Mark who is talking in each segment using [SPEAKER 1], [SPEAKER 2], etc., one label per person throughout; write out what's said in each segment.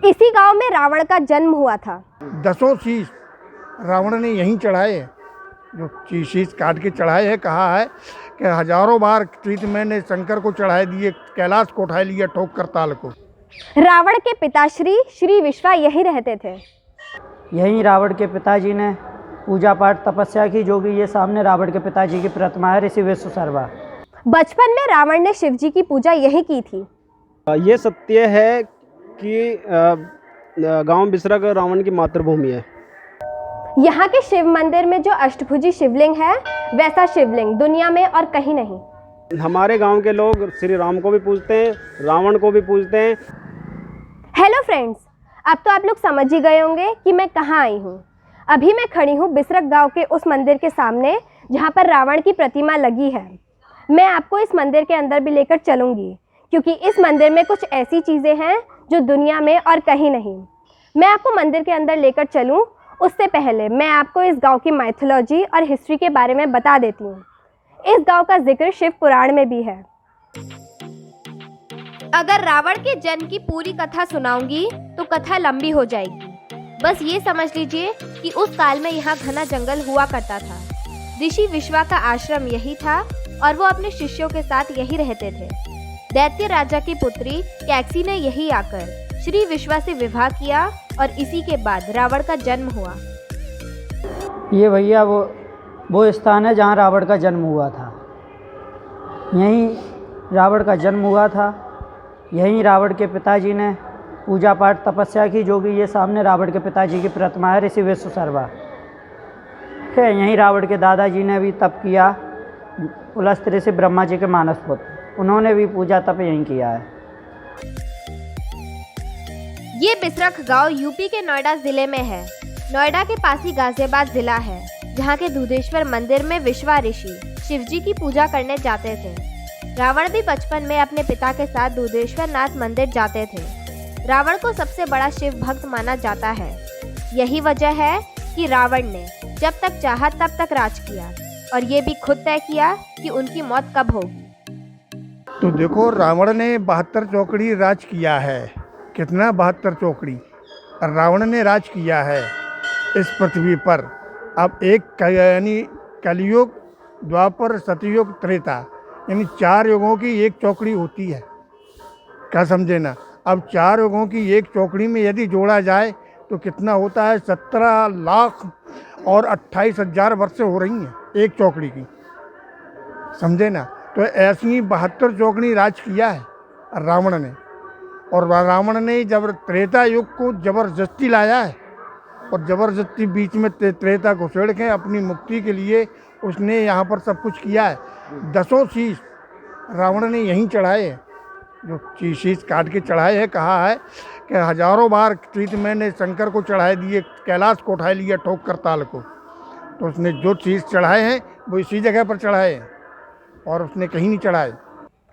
[SPEAKER 1] इसी गांव में रावण का जन्म हुआ था।
[SPEAKER 2] 10 शीश रावण ने यहीं चढ़ाए हैं, जो शीश काट के चढ़ाए हैं। कहा है कि हजारों बार त्रितमय ने शंकर को चढ़ाए दिए, कैलाश को उठा लिया ठोक कर ताल को।
[SPEAKER 1] रावण के पिताश्री श्री विश्वा यहीं रहते थे।
[SPEAKER 3] यहीं रावण के पिताजी ने पूजा पाठ तपस्या की, जो कि ये सामने रावण के पिताजी की प्रतिमा है, ऋषि विश्वशर्मा।
[SPEAKER 1] बचपन में रावण ने शिव जी की पूजा यहीं की थी।
[SPEAKER 4] ये सत्य है कि गांव बिसरक रावण की मातृभूमि है।
[SPEAKER 1] यहाँ के शिव मंदिर में जो अष्टभुजी शिवलिंग है, वैसा शिवलिंग दुनिया में और कहीं नहीं।
[SPEAKER 4] हमारे गांव के लोग श्री राम को भी पूजते हैं, रावण को भी पूजते हैं।
[SPEAKER 1] हेलो फ्रेंड्स, अब तो आप लोग समझ ही गए होंगे कि मैं कहाँ आई हूँ। अभी मैं खड़ी हूँ बिसरक गांव के उस मंदिर के सामने जहाँ पर रावण की प्रतिमा लगी है। मैं आपको इस मंदिर के अंदर भी लेकर चलूँगी, क्योंकि इस मंदिर में कुछ ऐसी चीज़ें हैं जो दुनिया में और कहीं नहीं। मैं आपको मंदिर के अंदर लेकर चलूँ उससे पहले मैं आपको इस गांव की माइथोलॉजी और हिस्ट्री के बारे में बता देती हूँ। इस गांव का जिक्र शिव पुराण में भी है। अगर रावण के जन्म की पूरी कथा सुनाऊंगी तो कथा लंबी हो जाएगी। बस ये समझ लीजिए कि उस काल में यहाँ घना जंगल हुआ करता था। ऋषि विश्वा का आश्रम यही था और वो अपने शिष्यों के साथ यही रहते थे। दैत्य राजा की पुत्री कैकसी ने यही आकर श्री विश्वा से विवाह किया और इसी के बाद रावण का जन्म हुआ।
[SPEAKER 3] ये भैया वो स्थान है जहाँ रावण का जन्म हुआ था। यहीं रावण का जन्म हुआ था। यहीं रावण के पिताजी ने पूजा पाठ तपस्या की, जो कि ये सामने रावण के पिताजी की प्रतिमा है, ऋषि विश्वशर्मा। यहीं रावण के दादाजी ने भी तप किया, पुलस्त ऋषि ब्रह्मा जी के मानस पुत्र, उन्होंने भी पूजा तप यहीं किया है।
[SPEAKER 1] ये बिसरक गांव यूपी के नोएडा जिले में है। नोएडा के पास ही गाजियाबाद जिला है, जहाँ के दूधेश्वर मंदिर में विश्वा ऋषि शिवजी की पूजा करने जाते थे। रावण भी बचपन में अपने पिता के साथ दूधेश्वर नाथ मंदिर जाते थे। रावण को सबसे बड़ा शिव भक्त माना जाता है। यही वजह है कि रावण ने जब तक चाहा तब तक राज किया और ये भी खुद तय किया कि उनकी मौत कब होगी।
[SPEAKER 2] तो देखो, रावण ने 72 चौकड़ी राज किया है। कितना 72 चौकड़ी रावण ने राज किया है इस पृथ्वी पर। अब एक यानी कलयुग, द्वापर, सतयुग, त्रेता, यानी 4 युगों की एक चौकड़ी होती है। क्या समझे ना? अब 4 युगों की एक चौकड़ी में यदि जोड़ा जाए तो कितना होता है? 17 लाख और 28,000 वर्ष हो रही हैं एक चौकड़ी की, समझे ना? तो ऐसी 72 चौकड़ी राज किया है रावण ने। और रावण ने जब त्रेता युग को जबरदस्ती लाया है और जबरदस्ती बीच में त्रेता को छेड़ के अपनी मुक्ति के लिए उसने यहाँ पर सब कुछ किया है। 10 शीश रावण ने यहीं चढ़ाए हैं, जो शीश काट के चढ़ाए हैं। कहा है कि हजारों बार त्रितमय ने शंकर को चढ़ाए दिए, कैलाश को उठा लिया ठोक कर ताल को। तो उसने जो शीश चढ़ाए हैं वो इसी जगह पर चढ़ाए हैं और उसने कहीं नहीं चढ़ाए।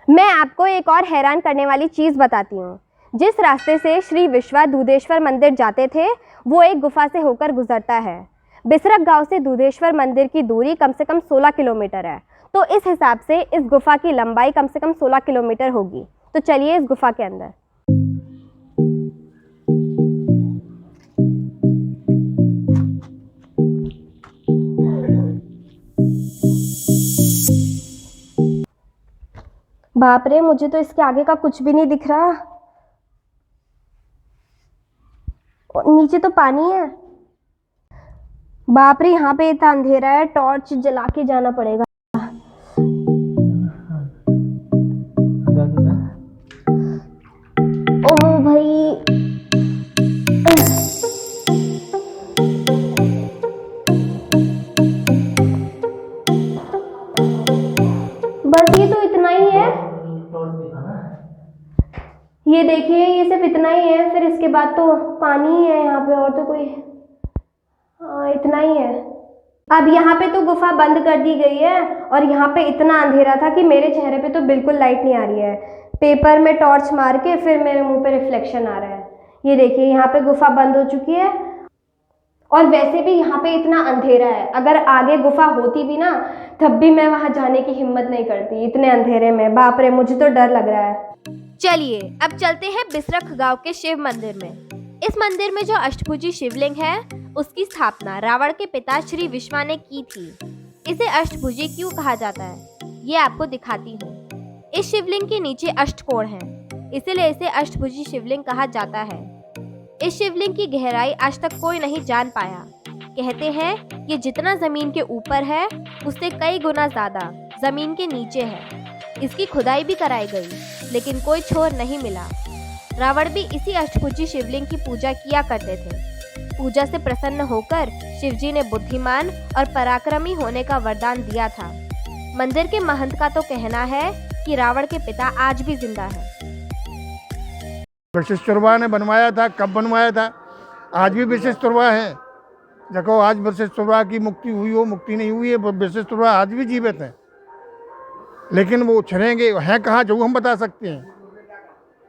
[SPEAKER 1] मैं आपको एक और हैरान करने वाली चीज़ बताती हूँ। जिस रास्ते से श्री विश्वा दूधेश्वर मंदिर जाते थे वो एक गुफा से होकर गुजरता है। बिसरक गांव से दूधेश्वर मंदिर की दूरी कम से कम 16 किलोमीटर है। तो इस हिसाब से इस गुफा की लंबाई कम से कम 16 किलोमीटर होगी। तो चलिए इस गुफा के अंदर। बाप रे, मुझे तो इसके आगे का कुछ भी नहीं दिख रहा। नीचे तो पानी है। बाप रे, यहाँ पे इतना अंधेरा है, टॉर्च जला के जाना पड़ेगा। ओह भाई, बस ये तो इतना ही है। ये देखिए, ये सिर्फ इतना ही है, फिर इसके बाद तो पानी ही है यहाँ पे, और तो कोई इतना ही है। अब यहाँ पे तो गुफा बंद कर दी गई है और यहाँ पे इतना अंधेरा था कि मेरे चेहरे पे तो बिल्कुल लाइट नहीं आ रही है। पेपर में टॉर्च मार के फिर मेरे मुंह पे रिफ्लेक्शन आ रहा है। ये देखिए, यहाँ पे गुफा बंद हो चुकी है और वैसे भी यहाँ पे इतना अंधेरा है। अगर आगे गुफा होती भी ना तब भी मैं वहाँ जाने की हिम्मत नहीं करती, इतने अंधेरे में। बाप रे, मुझे तो डर लग रहा है। चलिए अब चलते हैं बिसरक गांव के शिव मंदिर में। इस मंदिर में जो अष्टभुजी शिवलिंग है उसकी स्थापना रावण के पिता श्री विश्वा ने की थी। इसे अष्टभुजी क्यों कहा जाता है ये आपको दिखाती हूँ। इस शिवलिंग के नीचे अष्टकोण है, इसीलिए इसे अष्टभुजी शिवलिंग कहा जाता है। इस शिवलिंग की गहराई आज तक कोई नहीं जान पाया। कहते हैं ये जितना जमीन के ऊपर है उससे कई गुना ज्यादा जमीन के नीचे है। इसकी खुदाई भी कराई गई लेकिन कोई छोर नहीं मिला। रावण भी इसी अष्टभुजी शिवलिंग की पूजा किया करते थे। पूजा से प्रसन्न होकर शिवजी ने बुद्धिमान और पराक्रमी होने का वरदान दिया था। मंदिर के महंत का तो कहना है कि रावण के पिता आज भी जिंदा है।
[SPEAKER 2] वशिष्ठुरवा ने बनवाया था। कब बनवाया था? आज भी वशिष्ठुरवा है। देखो आज वशिष्ठुरवा की मुक्ति हुई हो, मुक्ति नहीं हुई है, वशिष्ठुरवा आज भी जीवित है। लेकिन वो उछरेंगे हैं कहाँ जो हम बता सकते हैं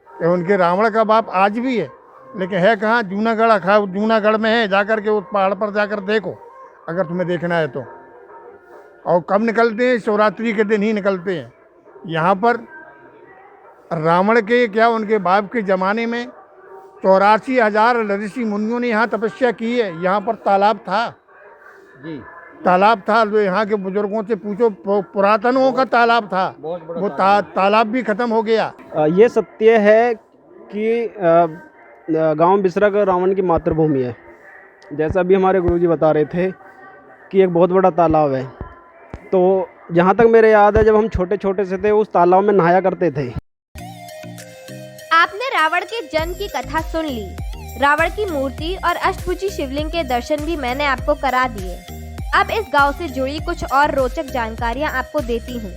[SPEAKER 2] कि उनके रावण का बाप आज भी है, लेकिन है कहाँ? जूनागढ़ में है। जाकर के उस पहाड़ पर जाकर देखो अगर तुम्हें देखना है तो। और कब निकलते हैं? शिवरात्रि के दिन ही निकलते हैं। यहाँ पर रावण के क्या उनके बाप के ज़माने में 84,000 ऋषि मुनियों ने यहाँ तपस्या की है। यहाँ पर तालाब था
[SPEAKER 3] जी,
[SPEAKER 2] तालाब था। जो यहाँ के बुजुर्गों से पूछो, पुरातनों का तालाब था। वो तालाब भी खत्म हो गया।
[SPEAKER 4] ये सत्य है कि गांव बिसरक रावण की मातृभूमि है। जैसा भी हमारे गुरुजी बता रहे थे कि एक बहुत बड़ा तालाब है। तो जहाँ तक मेरे याद है जब हम छोटे छोटे से थे उस तालाब में नहाया करते थे।
[SPEAKER 1] आपने रावण के जन्म की कथा सुन ली। रावण की मूर्ति और अष्टभुजी शिवलिंग के दर्शन भी मैंने आपको करा दिए। अब इस गांव से जुड़ी कुछ और रोचक जानकारियां आपको देती हूँ।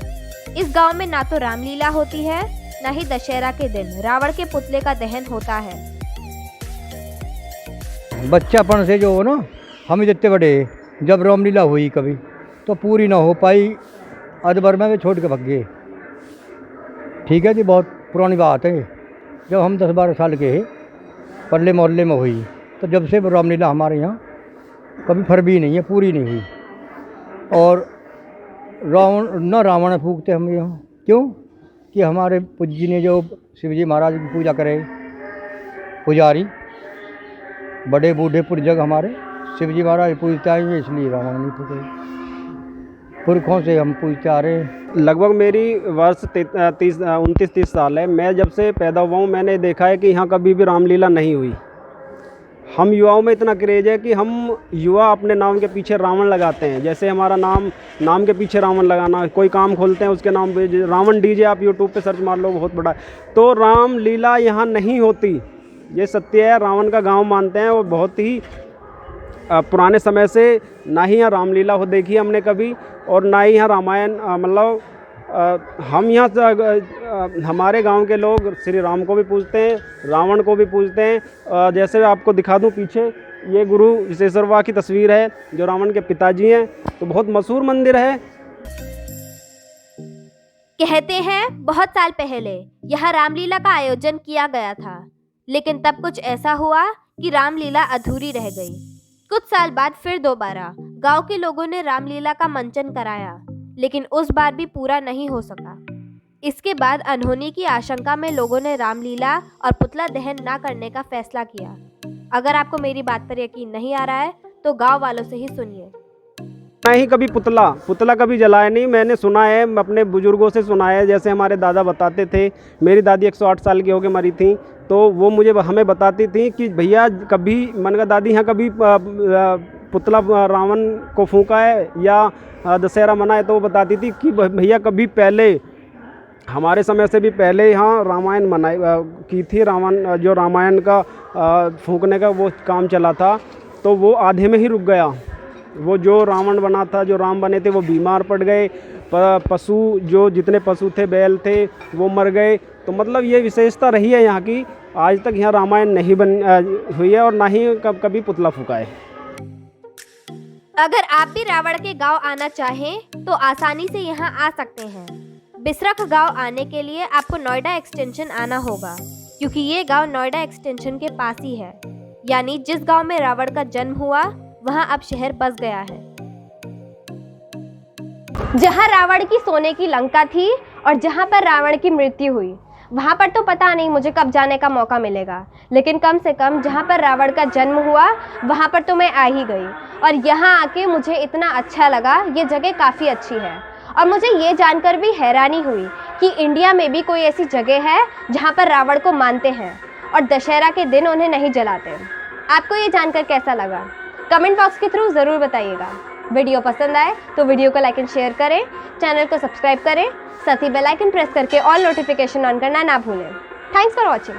[SPEAKER 1] इस गांव में ना तो रामलीला होती है, ना ही दशहरा के दिन रावण के पुतले का दहन होता है।
[SPEAKER 5] बच्चापन से जो हो ना, हम जितने बड़े जब रामलीला हुई कभी तो पूरी ना हो पाई, अदबर में वे छोड़ के भाग गए। ठीक है जी, बहुत पुरानी बात है। जब हम 10-12 साल के पल्ले मोहल्ले में हुई, तो जब से रामलीला हमारे यहाँ कभी फरबी नहीं है, पूरी नहीं हुई। और रावण फूकते हम यहाँ, क्यों कि हमारे पूज्य ने जो शिवजी महाराज की पूजा करे, पुजारी बड़े बूढ़े पुरजग हमारे शिवजी महाराज पूजते आए हैं, इसलिए रावण नहीं फूके। पुरखों से हम पूजते आ रहे हैं।
[SPEAKER 4] लगभग मेरी वर्ष 29-30 साल है। मैं जब से पैदा हुआ हूँ मैंने देखा है कि यहाँ कभी भी रामलीला नहीं हुई। हम युवाओं में इतना क्रेज है कि हम युवा अपने नाम के पीछे रावण लगाते हैं। जैसे हमारा नाम के पीछे रावण लगाना, कोई काम खोलते हैं उसके नाम पे रावण डीजे, आप यूट्यूब पे सर्च मार लो, बहुत बड़ा। तो रामलीला यहाँ नहीं होती, ये सत्य है। रावण का गांव मानते हैं और बहुत ही पुराने समय से ना ही यहाँ रामलीला हो देखी हमने कभी, और ना ही यहाँ रामायण मतलब हम यहाँ हमारे गांव के लोग श्री राम को भी पूजते हैं, रावण को भी पूजते हैं। जैसे आपको दिखा दूं पीछे, ये गुरु विशेश्वरवा की तस्वीर है जो रावण के पिताजी हैं। तो बहुत मशहूर मंदिर है।
[SPEAKER 1] कहते हैं बहुत साल पहले यहाँ रामलीला का आयोजन किया गया था, लेकिन तब कुछ ऐसा हुआ कि रामलीला अधूरी रह गई। कुछ साल बाद फिर दोबारा गांव के लोगों ने रामलीला का मंचन कराया, लेकिन उस बार भी पूरा नहीं हो सका। इसके बाद अनहोनी की आशंका में लोगों ने रामलीला और पुतला दहन ना करने का फैसला किया। अगर आपको मेरी बात पर यकीन नहीं आ रहा है तो गांव वालों से ही सुनिए।
[SPEAKER 4] नहीं, कभी पुतला कभी जलाया नहीं। मैंने सुना है, अपने बुजुर्गों से सुना है। जैसे हमारे दादा बताते थे, मेरी दादी 108 साल की होकर मरी थी, तो वो हमें बताती थी कि भैया कभी मन का दादी यहाँ कभी पुतला रावण को फूंका है या दशहरा मना है, तो वो बताती थी कि भैया कभी पहले, हमारे समय से भी पहले यहाँ रामायण मनाई की थी। जो रामायण का फूंकने का वो काम चला था, तो वो आधे में ही रुक गया। वो जो रावण बना था, जो राम बने थे, वो बीमार पड़ गए। पशु जो जितने पशु थे, बैल थे, वो मर गए। तो मतलब ये विशेषता रही है यहाँ की। आज तक यहाँ रामायण नहीं हुई है और ना ही कभी पुतला फूका है।
[SPEAKER 1] अगर आप भी रावण के गांव आना चाहें तो आसानी से यहाँ आ सकते हैं। बिसरख गांव आने के लिए आपको नोएडा एक्सटेंशन आना होगा, क्योंकि ये गांव नोएडा एक्सटेंशन के पास ही है। यानी जिस गांव में रावण का जन्म हुआ वहां अब शहर बस गया है। जहां रावण की सोने की लंका थी और जहां पर रावण की मृत्यु हुई, वहाँ पर तो पता नहीं मुझे कब जाने का मौका मिलेगा, लेकिन कम से कम जहाँ पर रावण का जन्म हुआ वहाँ पर तो मैं आ ही गई। और यहाँ आके मुझे इतना अच्छा लगा, ये जगह काफ़ी अच्छी है। और मुझे ये जानकर भी हैरानी हुई कि इंडिया में भी कोई ऐसी जगह है जहाँ पर रावण को मानते हैं और दशहरा के दिन उन्हें नहीं जलाते। आपको ये जानकर कैसा लगा? कमेंट बॉक्स के थ्रू ज़रूर बताइएगा। वीडियो पसंद आए तो वीडियो को लाइक एंड शेयर करें, चैनल को सब्सक्राइब करें, साथ ही बेल आइकन प्रेस करके ऑल नोटिफिकेशन ऑन करना ना भूलें। Thanks for watching.